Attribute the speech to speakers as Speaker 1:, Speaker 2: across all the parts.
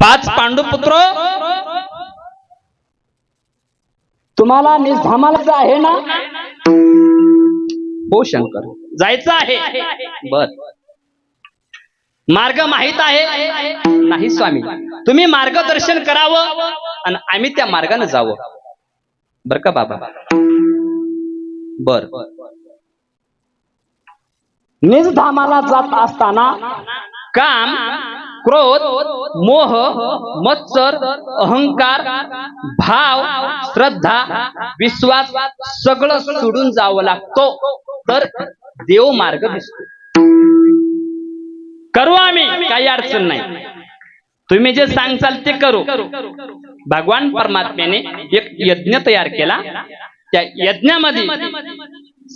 Speaker 1: पाच पांडुपुत्र
Speaker 2: तुम्हाला निधामाला आहे ना?
Speaker 1: हो शंकर, जायचं आहे. बर, मार्ग माहित आहे? नाही स्वामी, तुम्ही मार्गदर्शन करावं आणि आम्ही त्या मार्गाने जावं. बर का बाबा? बर.
Speaker 2: निजधामाला जात असताना
Speaker 1: काम, क्रोध, मोह, मत्सर, अहंकार, भाव, श्रद्धा, विश्वास सगळं सोडून जावं लागतो, तर देव मार्ग दिसतो. करू आम्ही, काही अडचण नाही. तुम्ही जे सांगचाल ते करू. भगवान परमात्म्याने एक यज्ञ तयार केला. त्या यज्ञामध्ये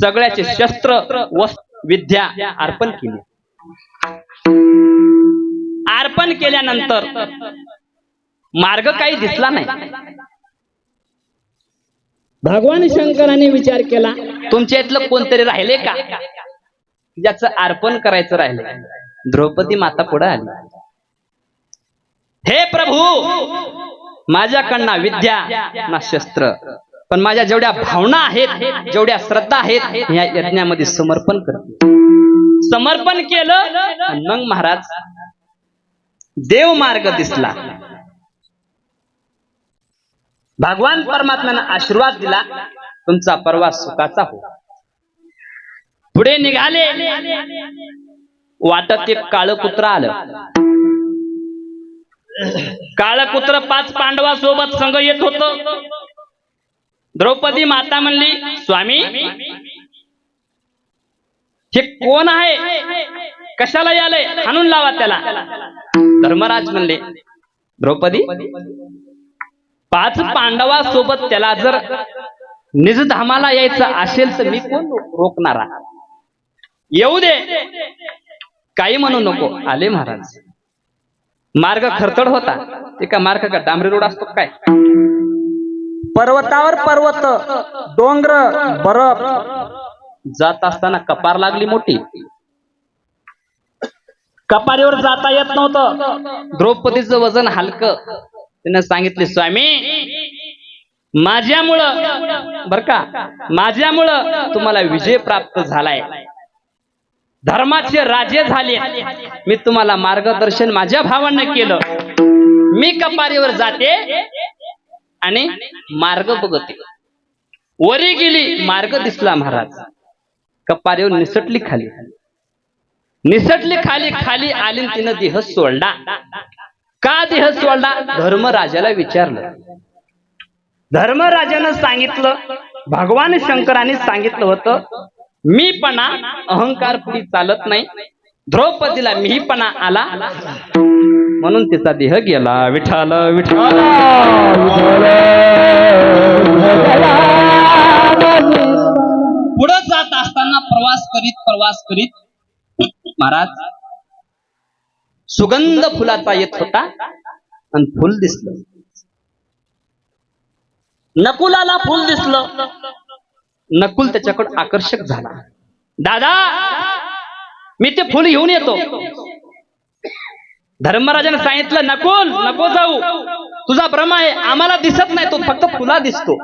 Speaker 1: सगळ्याचे शस्त्र विद्या अर्पण केली. अर्पण केल्यानंतर मार्ग काही दिसला नाही.
Speaker 2: भगवान शंकराने विचार केला,
Speaker 1: तुमच्या इथलं कोणतरी राहिले का ज्याचं अर्पण करायचं राहिले? द्रौपदी माता पुढे आली. हे प्रभू, माझ्याकडनं विद्या ना शस्त्र, पण माझ्या जेवढ्या भावना आहेत, जेवढ्या श्रद्धा आहेत, या यज्ञामध्ये समर्पण करते. समर्पण केलं. मग महाराज देव मार्ग दिसला. भगवान परमात्म्याने आशीर्वाद दिला, तुमचा प्रवास सुखाचा हो. पुढे निघाले. वाटत एक काळं कुत्र आलं. काळं कुत्र पाच पांडवा सोबत संग येत होत. द्रौपदी माता म्हणली, स्वामी हे कोण आहे? कशाला यालय? हाणून लावा त्याला. धर्मराज म्हणले, द्रौपदी, पाच पांडवा सोबत त्याला जर निजधामाला यायचं असेल तर मी कोण रोखणारा? येऊ दे, काही म्हणू नको. आले महाराज. मार्ग खरतड होता. ते का मार्ग का डांबरी रोड असतो काय?
Speaker 2: पर्वतावर पर्वत, डोंगर, बरफ.
Speaker 1: जात असताना कपार लागली मोठी.
Speaker 2: कपारीवर जाता येत नव्हतं.
Speaker 1: द्रौपदीचं वजन हलकं. तिने सांगितले, स्वामी माझ्यामुळं, बर का, माझ्यामुळं तुम्हाला विजय प्राप्त झालाय. धर्माचे राजे झाले. मी तुम्हाला मार्गदर्शन माझ्या भावानं केलं. मी कपारीवर जाते आणि मार्ग बघते. वरी गेली, मार्ग दिसला महाराज. कपारीवर निसटली खाली. निसटली खाली. खाली आली, तिनं देह सोडला. का देह सोडला? धर्मराजाला विचारलं. धर्मराजानं सांगितलं, भगवान शंकराने सांगितलं होतं, मीपणा, अहंकार पुढे चालत नाही. द्रौपदीला मीपणा आला म्हणून तिचा देह गेला. विठाल विठाल. पुढे जात असताना प्रवास करीत महाराज सुगंध फुलाचा येत होता आणि फुल दिसलं. नकुलाला फुल दिसलं. नकुल त्याच्याकडे आकर्षक झाला. दादा, मी ते फुल घेऊन येतो. धर्मराजाने सांगितलं, नकुल नको जाऊ, तुझा भ्रम आहे, आम्हाला दिसत नाही, तो फक्त फुला दिसतो.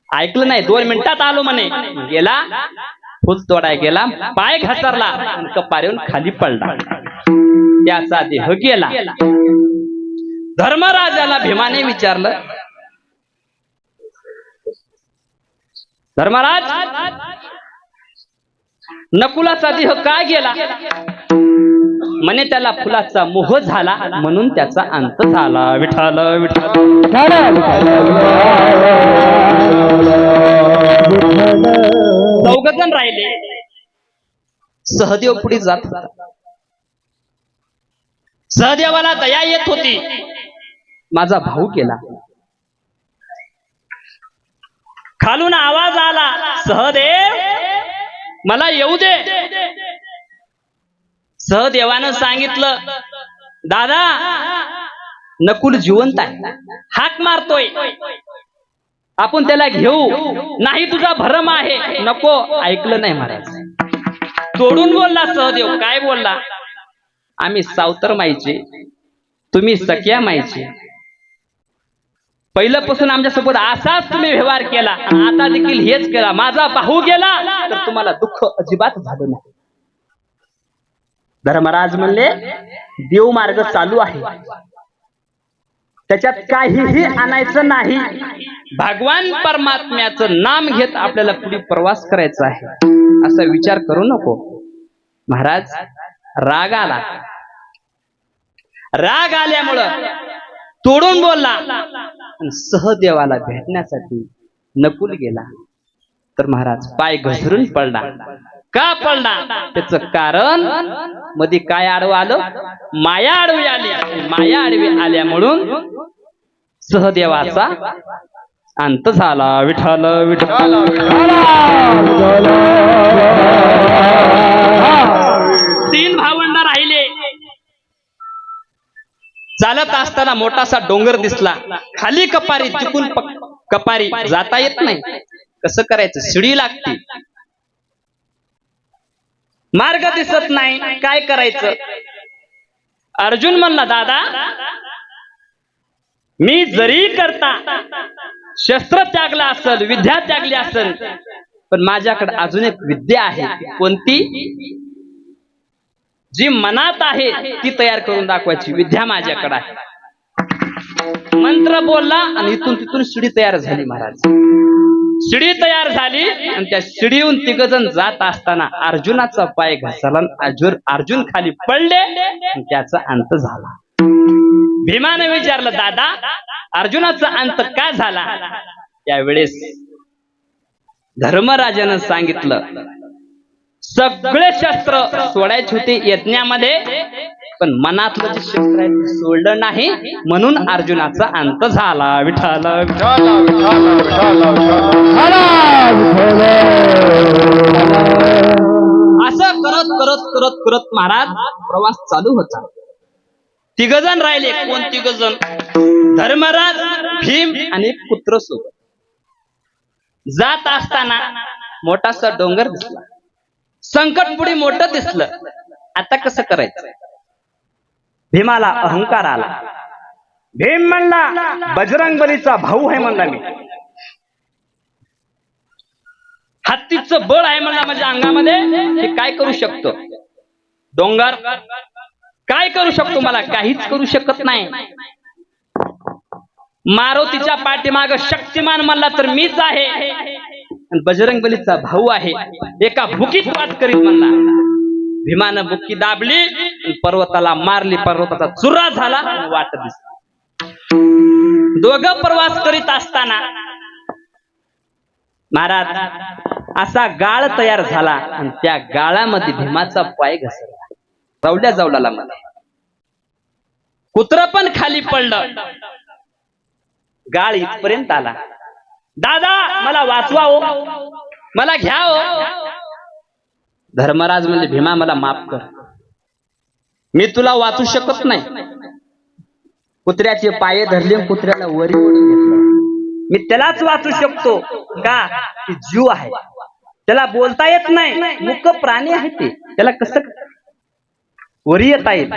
Speaker 1: ऐकलं नाही. 2 मिनिटात आलो म्हणे. गेला, फुल तोडाय गेला, पाय घसरला, कपारीहून खाली पडला. त्याचा देह गेला. धर्मराजाला भीमाने विचारलं, धर्मराज, नकुलाचा देह का गेला? म्हणे त्याला फुलाचा मोह झाला म्हणून त्याचा अंत झाला. विठाल विठाल. चौघजण राहिले. सहदेव पुढे जात होता. सहदेवाला दया येत होती. माझा भाऊ गेला. खालून आवाज आला, सहदेव मला येऊ दे. सहदेवानं सांगितलं, दादा नकुल जिवंत आहे, हाक मारतोय, आपण त्याला घेऊ. नाही, तुझा भरम आहे, नको. ऐकलं नाही महाराज. तोडून बोलला सहदेव. काय बोलला? आम्ही सावतर माईचे तुम्ही सख्या माईची. पहिल्यापासून आमच्यासोबत असाच तुम्ही व्यवहार केला आणि आता देखील हेच केला. माझा भाऊ गेला तर तुम्हाला दुःख अजिबात झालं नाही.
Speaker 2: धर्मराज म्हणले देव मार्ग चालू आहे, त्याच्यात काहीही आणायचं नाही.
Speaker 1: भगवान परमात्म्याचं नाम घेत आपल्याला पुढे प्रवास करायचा आहे असा विचार करू नको. महाराज राग आला. राग आल्यामुळं तोडून बोलला आणि सहदेवाला भेटण्यासाठी नकुल गेला. तर महाराज पाय घसरून पडला. का पडला त्याच कारण मध्ये काय आडवं आलं, माया आडवी आली. माया आडवी आल्या म्हणून सहदेवाचा अंत झाला. विठ्ठल विठ्ठल तीन भावंड राहिले. चालत असताना मोठासा डोंगर दिसला. खाली कपारी, तिकून कपारी जाता येत नाही. कसं करायचं, शिडी लागते. मार्ग दिसत नाही, काय करायचं. अर्जुन म्हणला दादा मी जरी करता शस्त्र त्यागला असेल, विद्या त्यागली असेल, पण माझ्याकडे अजून एक विद्या आहे. कोणती? जी मनात आहे ती तयार करून दाखवायची विद्या माझ्याकडे आहे. मंत्र बोलला आणि इथून तिथून शिडी तयार झाली. महाराज शिडी तयार झाली आणि त्या शिडीहून तिघजण जात असताना अर्जुनाचा पाय घसरला. अर्जुन खाली पडले आणि त्याचा अंत झाला. भीमाने विचारलं दादा अर्जुनाचा अंत का झाला. त्यावेळेस धर्मराजानं सांगितलं सगळे शस्त्र सोडायचे होते यज्ञामध्ये, पण मनातलं जे शस्त्र आहे ते सोडलं नाही म्हणून अर्जुनाचा अंत झाला. विठ्ठल असं करत करत करत करत महाराज प्रवास चालू होता. तिघजण राहिले. कोण तिघजण? धर्मराज, भीम आणि पुत्र सोबत जात असताना मोठासा डोंगर दिसला. संकट पुढे मोठं दिसलं. आता कसं करायचं. भीमाला अहंकार आला. भीम म्हणला बजरंग बलीचा भाऊ आहे म्हणला मी. हत्तीचं बळ आहे म्हणला माझ्या अंगामध्ये. हे काय करू शकतो. डोंगर काय करू शकतो. मला काहीच करू शकत नाही. मारुतीच्या पाठीमाग शक्तिमान म्हणला तर मीच आहे. आणि बजरंग बलीचा भाऊ आहे. एका बुकीत वाट करीत म्हणला. भीमानं बुकी दाबली, पर्वताला मारली. पर्वताचा चुरा झाला, वाट दिसली. दोघं प्रवास करीत असताना महाराज असा गाळ तयार झाला आणि त्या गाळामध्ये भीमाचा पाय घसरला. जावल्या जावला मध्ये कुत्र पण खाली पडलं. गाळ इथपर्यंत आला. दादा मला वाचवा हो, मला घ्या हो. धर्मराज म्हणजे भीमा मला माफ कर, मी तुला वाचू शकत नाही. कुत्र्याचे पाय धरले, कुत्र्याला वरी ओढून घेतलं. मी त्यालाच वाचू शकतो का ती जीव आहे, त्याला बोलता येत नाही, मूक प्राणी आहे ते, त्याला कसं वरी येता येईल.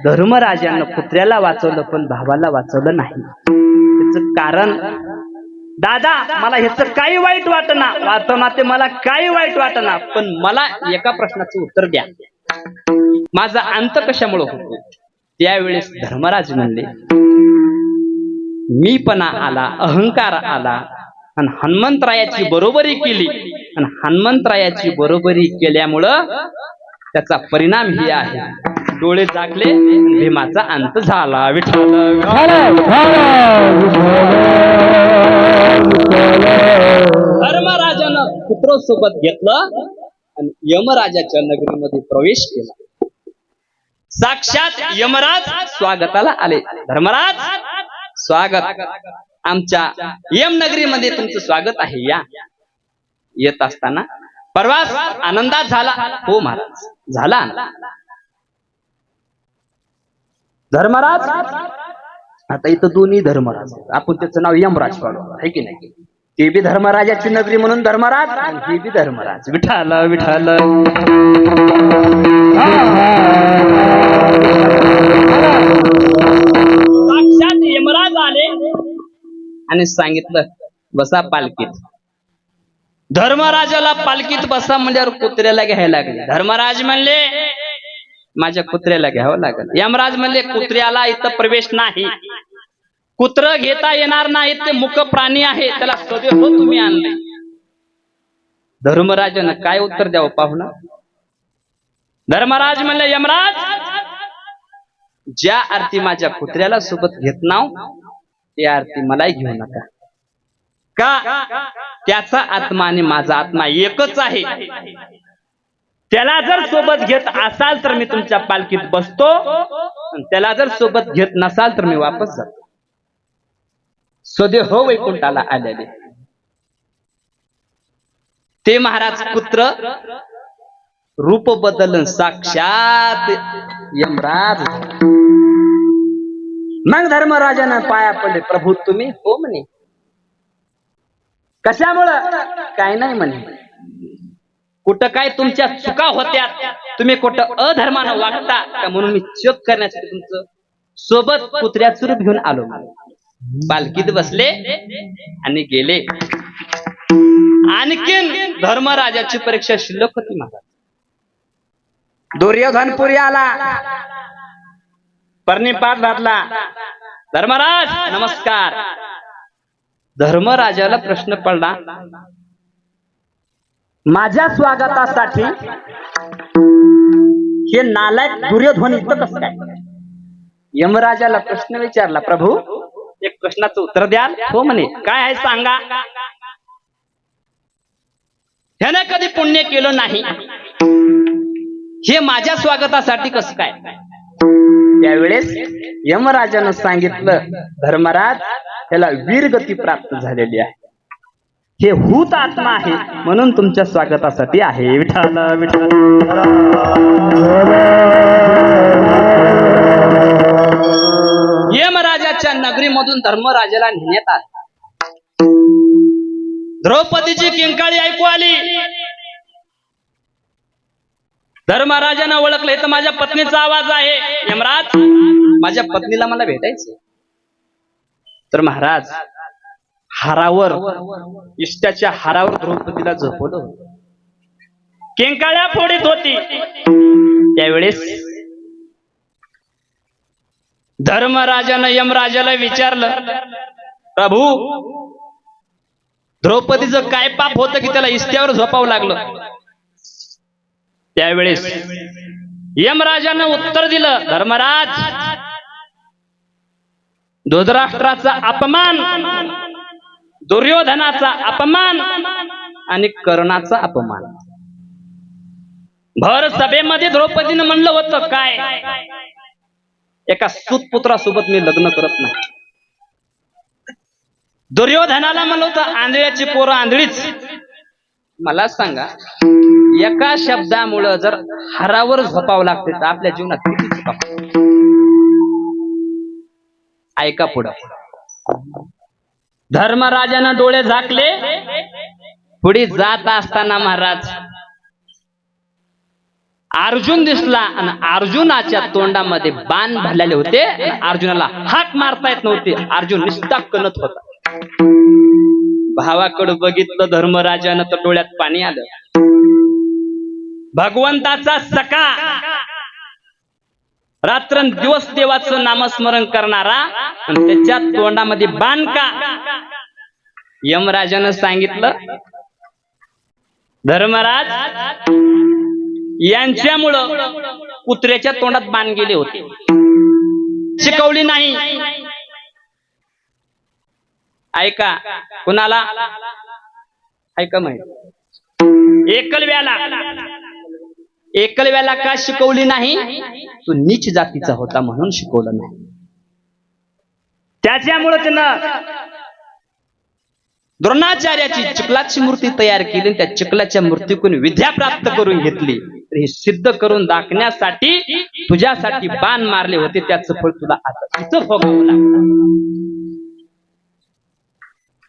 Speaker 1: धर्मराजानं कुत्र्याला वाचवलं पण भावाला वाचवलं नाही. त्याच कारण दादा मला ह्याच काही वाईट वाटना, वाचवणार ते मला काही वाईट वाटना, पण मला एका प्रश्नाचं उत्तर द्या, माझा अंत कशामुळे होतो. त्यावेळेस धर्मराज म्हणले मीपणा आला, अहंकार आला आणि हनुमंतरायाची बरोबरी केली, आणि हनुमंतरायाची बरोबरी केल्यामुळं त्याचा परिणाम हे आहे, डोळे झाकले, भीमाचा अंत झाला. विठ्ठल धर्मराजानं पुत्र सोबत घेतलं आणि यमराजाच्या नगरीमध्ये प्रवेश केला. साक्षात यमराज स्वागताला आले. धर्मराज स्वागत, आमच्या यम नगरीमध्ये तुमचं स्वागत आहे, या. येत असताना प्रवास आनंदात झाला. हो महाराज झाला. धर्मराज आता इथं दोन्ही धर्मराज, आपण त्याचं नाव यमराज पाडू आहे की नाही. ते बी धर्मराजाची नगरी म्हणून धर्मराज, हे बी धर्मराज. विठ्ठल विठ्ठल आणि सांगितलं बसा पालखीत. धर्मराजाला पालखीत बसा म्हणल्यावर कुत्र्याला घ्यायला लागले. धर्मराज म्हणले माझ्या कुत्र्याला घ्यावं लागेल. यमराज म्हणले कुत्र्याला इथं प्रवेश नाही, कुत्र घेता येणार नाही, ते मुक प्राणी आहे, त्याला सदैव हो तुम्ही आणले. धर्मराजानं काय उत्तर द्यावं पाहुणा. धर्मराज म्हणले यमराज ज्या अर्थी माझ्या कुत्र्याला सोबत घेत नाव त्या अर्थी मलाही घेऊ नका. का त्याचा आत्मा आणि माझा आत्मा एकच आहे. त्याला जर सोबत घेत असाल तर मी तुमच्या पालखीत बसतो, त्याला जर सोबत घेत नसाल तर मी वापस जातो. सदैव हो वैकुंठाला आलेले ते महाराज कुत्र रूप बदलून साक्षात यमराज. मग धर्मराजानं पाया पडले. प्रभू तुम्ही हो म्हणे. कशामुळं काय नाही म्हणे. कुठं काय तुमच्या चुका होत्या, तुम्ही कुठं अधर्मानं वागता का म्हणून मी चेक करण्यासाठी तुमचं सोबत कुत्र्याचं रूप घेऊन आलो. पालखीत बसले आणि गेले. आणखीन धर्मराजाची परीक्षा शिल्लक होती महाराज. दुर्योधनपुरी आला, पर्णिपात घातला. धर्मराज नमस्कार. धर्मराजाला प्रश्न पडला माझ्या स्वागतासाठी हे नालायक दुर्योधन इथं कसं काय. यमराजाला प्रश्न विचारला. प्रभू एक प्रश्नाचं उत्तर द्याल. हो म्हणे. काय आहे सांगा. ह्याने कधी पुण्य केलं नाही, हे माझ्या स्वागतासाठी कसं काय. त्यावेळेस यमराजानं सांगितलं धर्मराज त्याला वीरगती प्राप्त झालेली आहे, हे हूत आत्मा आहे म्हणून तुमच्या स्वागतासाठी आहे. विठ्ठल विठ्ठल. यमराजाच्या नगरीमधून धर्मराजाला नेण्यात आले. द्रौपदीची किंकाळी ऐकू आली. धर्मराजानं ओळखलं हे तर माझ्या पत्नीचा आवाज आहे. यमराज माझ्या पत्नीला मला भेटायचं. तर महाराज हारावर, इष्ट्याच्या हारावर द्रौपदीला झोपवलं. किंकाळ्या फोडीत होती. त्यावेळेस धर्मराजानं यमराजाला विचारलं प्रभू द्रौपदीचं काय पाप होतं की त्याला इष्ट्यावर झोपावं लागलं. त्यावेळेस यमराजानं उत्तर दिलं धर्मराज धृतराष्ट्राचा अपमान, दुर्योधनाचा अपमान आणि कर्णाचा अपमान. भर सभेमध्ये द्रौपदीनं म्हणलं होतं काय, एका सूतपुत्रासोबत मी लग्न करत नाही. दुर्योधनाला म्हणलं होतं आंधळ्याची पोरं आंधळीच. मला सांगा एका शब्दामुळं जर हारावर झोपावं लागते तर आपल्या जीवनात किती चुका. ऐका पुढं. धर्मराजानं डोळे झाकले. पुढे जात असताना महाराज अर्जुन दिसला आणि अर्जुनाच्या तोंडामध्ये बाण भरलेले होते. अर्जुनाला हाक मारता येत नव्हते. अर्जुन निस्ता कणत होता. भावाकडे बघितलं धर्मराजानं तर डोळ्यात पाणी आलं. भगवंताचा सखा, रात्रंदिवस देवाचं नामस्मरण करणारा आणि त्याच्या तोंडामध्ये बाण का. यमराजानं सांगितलं धर्मराज यांच्यामुळं कुत्र्याच्या तोंडात बाण गेले होते. शिकवली नाही. ऐका कुणाला ऐका माहिती. एकलव्याला का शिकवली नाही. तो नीच जातीचा होता म्हणून शिकवलं नाही. त्याच्यामुळे त्यानं द्रोणाचार्याची चिखलाची मूर्ती तयार केली. त्या चिखलाच्या मूर्तीतून विद्या प्राप्त करून घेतली. हे सिद्ध करून दाखवण्यासाठी तुझ्यासाठी बाण मारले होते. त्याचं फळ तुला आता इथं भोगावं लागतं.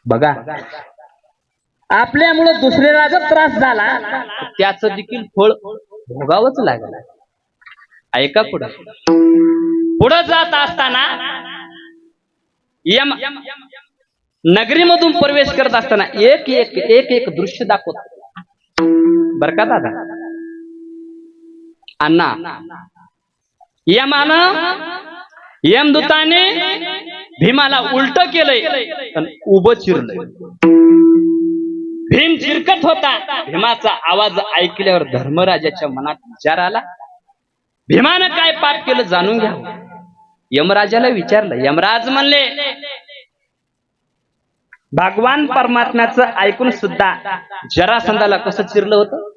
Speaker 1: बघा आपल्यामुळं दुसऱ्याला जर त्रास झाला त्याचं देखील फळ भोगावंच लागलं. ऐका पुढं. पुढं जात असताना नगरीमधून प्रवेश करत असताना एक एक एक एक दृश्य दाखवत बर का दादा. अण्णा यमदूताने भीमाला उलट केलंय आणि उभं चिरलंय. भीम चिरकत होता. भीमाचा आवाज ऐकल्यावर धर्मराजाच्या मनात विचार आला, भीमानं काय पाप केलं जाणून घ्या. यमराजाला विचारलं. यमराज म्हणले, भगवान परमात्म्याचं ऐकून सुद्धा जरासंधाला कसं चिरलं होतं,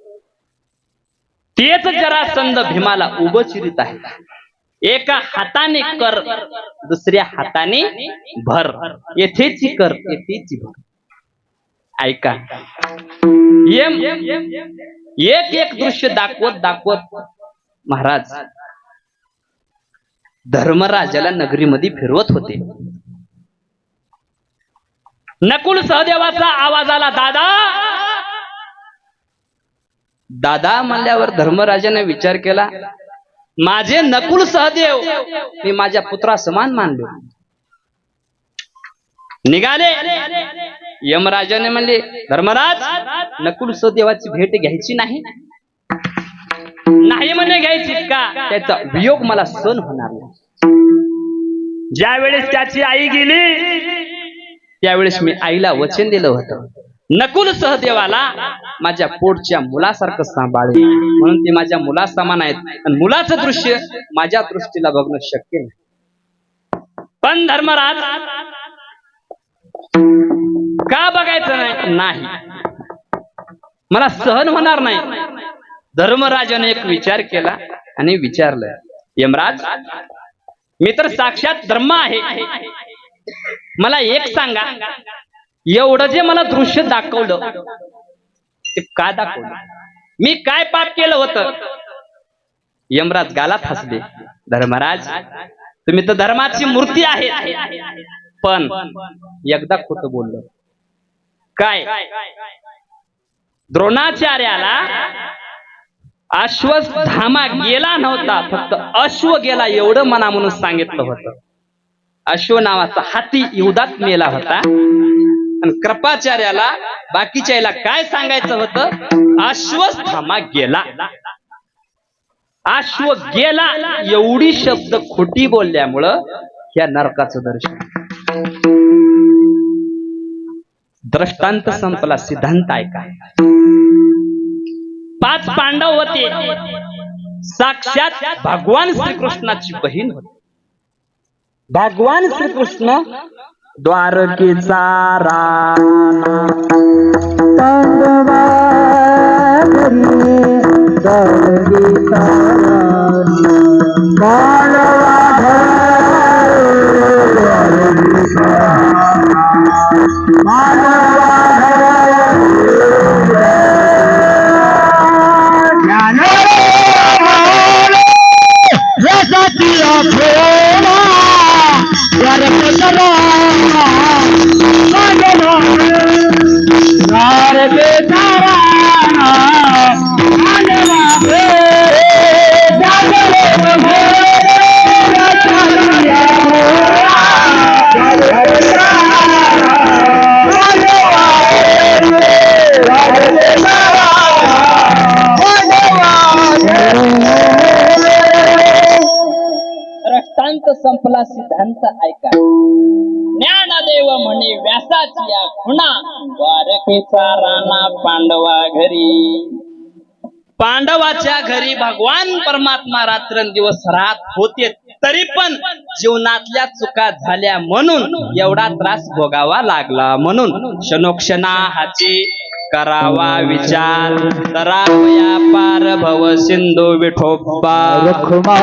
Speaker 1: तेच जरासंध भीमाला उभं चिरित आहे. एका हाताने कर, दुसऱ्या हाताने भर. येथेची कर, येथेची भर. ऐका, एक एक दृश्य दाखवत दाखवत महाराज धर्मराजाला नगरीमध्ये फिरवत होते. नकुल सहदेवाचा आवाज आला, दादा दादा म्हणल्यावर धर्मराजाने विचार केला, माझे नकुल सहदेव मी माझ्या पुत्रा समान मानले. निघाले. यमराजाने म्हणले, धर्मराज नकुल सहदेवाची भेट घ्यायची नाही. नाही म्हणे घ्यायची का, त्याचा वियोग मला सहन होणार नाही. ज्या वेळेस त्याची आई गेली त्यावेळेस मी आईला वचन दिलं होतं, नकुल सहदेवाला माझ्या पोटच्या मुलासारखं सांभाळे, म्हणून ते माझ्या मुला समान आहेत आणि मुलाचं दृश्य माझ्या दृष्टीला बघणं शक्य नाही. पण धर्मराज का बघायचं नाही, मला सहन होणार नाही. धर्मराजाने एक विचार केला आणि विचारलं, यमराज मी तर साक्षात धर्म आहे, मला एक सांगा, एवढं जे मला दृश्य दाखवलं ते का दाखवलं, मी काय पाप केलं होतं. यमराज गालात हसले, धर्मराज तुम्ही तर धर्माची मूर्ती आहे, पण एकदा खोटं बोललं. काय, द्रोणाचार्याला अश्वत्थामा गेला नव्हता, फक्त अश्व गेला एवढं मना म्हणून सांगितलं होतं. अश्व नावाचा हाती युद्धात मेला होता आणि कृपाचार्याला बाकीच्याला काय सांगायचं होतं, अश्वत्थामा गेला. अश्व गेला एवढी शब्द खोटी बोलल्यामुळं या नरकाचं दर्शन. दृष्टांत संपला, सिद्धांत ऐका. 5 पांडव होते, साक्षात भगवान श्रीकृष्णाची बहीण होती. भगवान श्रीकृष्ण द्वारकेचा राणा, पांडवा घरी द्वारकेचा संपला, सिद्धांत ऐका. ज्ञानदेव म्हणे व्यासाची या खुणा, द्वारकेचा राणा पांडवा घरी. पांडवाच्या घरी भगवान परमात्मा रात्रंदिवस राहत होते, तरी पण जीवनातल्या चुका झाल्या म्हणून एवढा त्रास भोगावा लागला. म्हणून क्षणोक्षणा हाची करावा विचार, तरावया पार भव सिंधू विठोबा. रखुमा